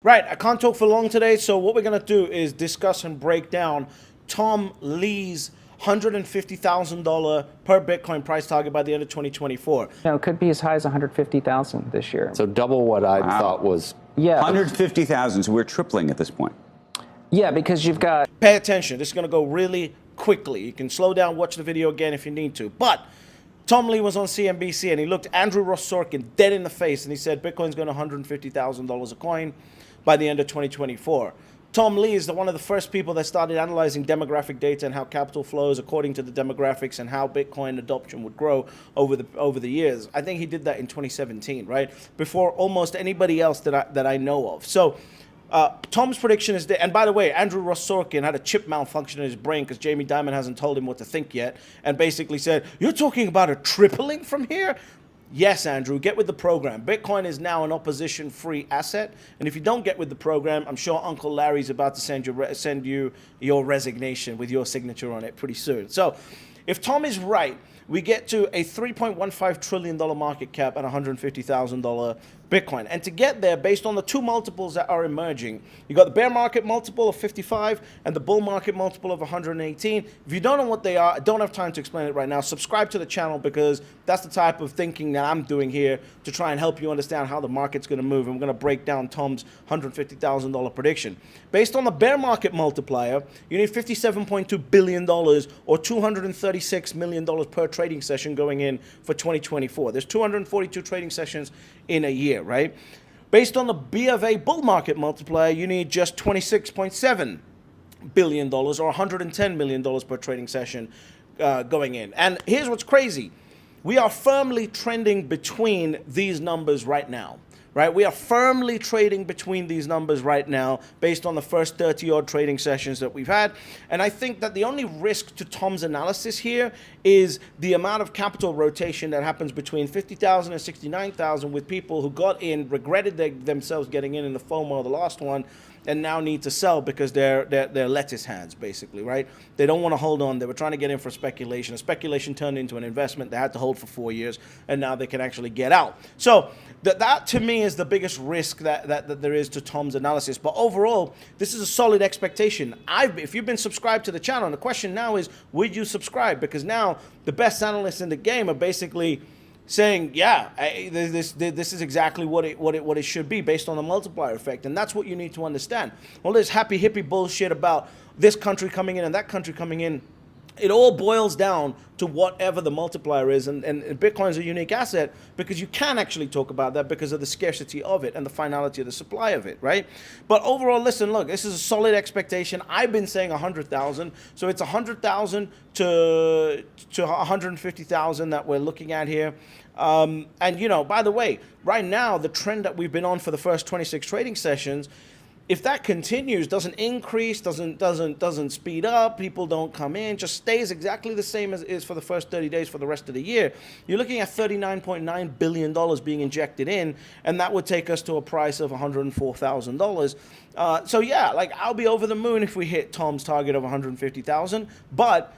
Right, I can't talk for long today, so what we're going to do is discuss and break down Tom Lee's $150,000 per Bitcoin price target by the end of 2024. No, it could be as high as 150,000 this year. So double what I thought was. Yeah. 150,000, so we're tripling at this point. Yeah, because you've got... Pay attention, this is going to go really quickly. You can slow down, watch the video again if you need to. But Tom Lee was on CNBC and he looked Andrew Ross Sorkin dead in the face and he said Bitcoin's going to $150,000 a coin by the end of 2024. Tom Lee is one of the first people that started analyzing demographic data and how capital flows according to the demographics and how Bitcoin adoption would grow over the years. I think he did that in 2017, right? Before almost anybody else that I know of. So Tom's prediction is that, and by the way, Andrew Ross Sorkin had a chip malfunction in his brain because Jamie Dimon hasn't told him what to think yet, and basically said, "You're talking about a tripling from here?" Yes, Andrew, get with the program. Bitcoin is now an opposition-free asset, and if you don't get with the program, I'm sure Uncle Larry's about to send you your resignation with your signature on it pretty soon. So, if Tom is right, we get to a $3.15 trillion market cap at $150,000 Bitcoin. And to get there, based on the two multiples that are emerging, you got the bear market multiple of 55 and the bull market multiple of 118. If you don't know what they are, I don't have time to explain it right now. Subscribe to the channel because that's the type of thinking that I'm doing here to try and help you understand how the market's going to move. And we're going to break down Tom's $150,000 prediction. Based on the bear market multiplier, you need $57.2 billion or $236 million per trading session going in for 2024. There's 242 trading sessions in a year, right? Based on the B of A bull market multiplier, you need just $26.7 billion or $110 million per trading session going in. And here's what's crazy. We are firmly trending between these numbers right now. Right? We are firmly trading between these numbers right now based on the first 30-odd trading sessions that we've had. And I think that the only risk to Tom's analysis here is the amount of capital rotation that happens between 50,000 and 69,000 with people who got in, regretted themselves getting in the FOMO of the last one, and now need to sell because they're lettuce hands, basically, right? They don't want to hold on. They were trying to get in for speculation. A speculation turned into an investment. They had to hold for 4 years, and now they can actually get out. So that to me is the biggest risk that there is to Tom's analysis. But overall, this is a solid expectation. If you've been subscribed to the channel, and the question now is, would you subscribe? Because now the best analysts in the game are basically saying, yeah, this is exactly what it should be based on the multiplier effect. And that's what you need to understand. All this happy hippie bullshit about this country coming in and that country coming in, it all boils down to whatever the multiplier is. And Bitcoin is a unique asset because you can actually talk about that because of the scarcity of it and the finality of the supply of it, right? But overall, listen, look, this is a solid expectation. I've been saying 100,000. So it's 100,000 to 150,000 that we're looking at here. And, you know, by the way, right now, the trend that we've been on for the first 26 trading sessions, if that continues, doesn't increase, doesn't speed up, people don't come in, just stays exactly the same as it is for the first 30 days for the rest of the year, you're looking at $39.9 billion being injected in, and that would take us to a price of $104,000. So yeah, like I'll be over the moon if we hit Tom's target of 150,000, but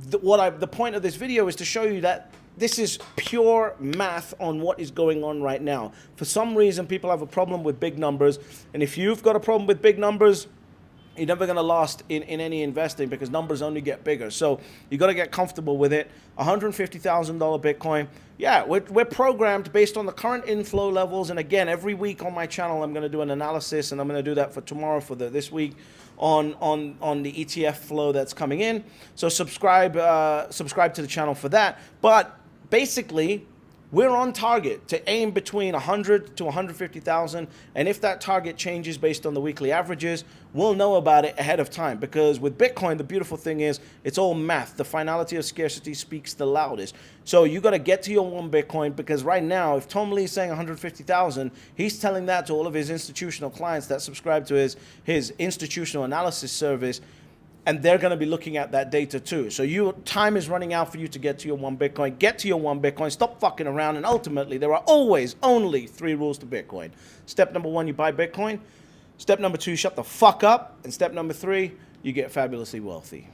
the point of this video is to show you that this is pure math on what is going on right now. For some reason, people have a problem with big numbers. And if you've got a problem with big numbers, you're never going to last in any investing because numbers only get bigger. So you got to get comfortable with it. $150,000 Bitcoin. Yeah, we're programmed based on the current inflow levels. And again, every week on my channel, I'm going to do an analysis, and I'm going to do that for tomorrow for this week on the ETF flow that's coming in. So subscribe to the channel for that. But basically, we're on target to aim between 100 to 150,000, and if that target changes based on the weekly averages, we'll know about it ahead of time. Because with Bitcoin, the beautiful thing is it's all math. The finality of scarcity speaks the loudest. So you got to get to your one Bitcoin, because right now, if Tom Lee is saying 150,000, he's telling that to all of his institutional clients that subscribe to his institutional analysis service. And they're going to be looking at that data too. So time is running out for you to get to your one Bitcoin. Get to your one Bitcoin. Stop fucking around. And ultimately, there are always only 3 rules to Bitcoin. Step number 1, you buy Bitcoin. Step number 2, shut the fuck up. And step number 3, you get fabulously wealthy.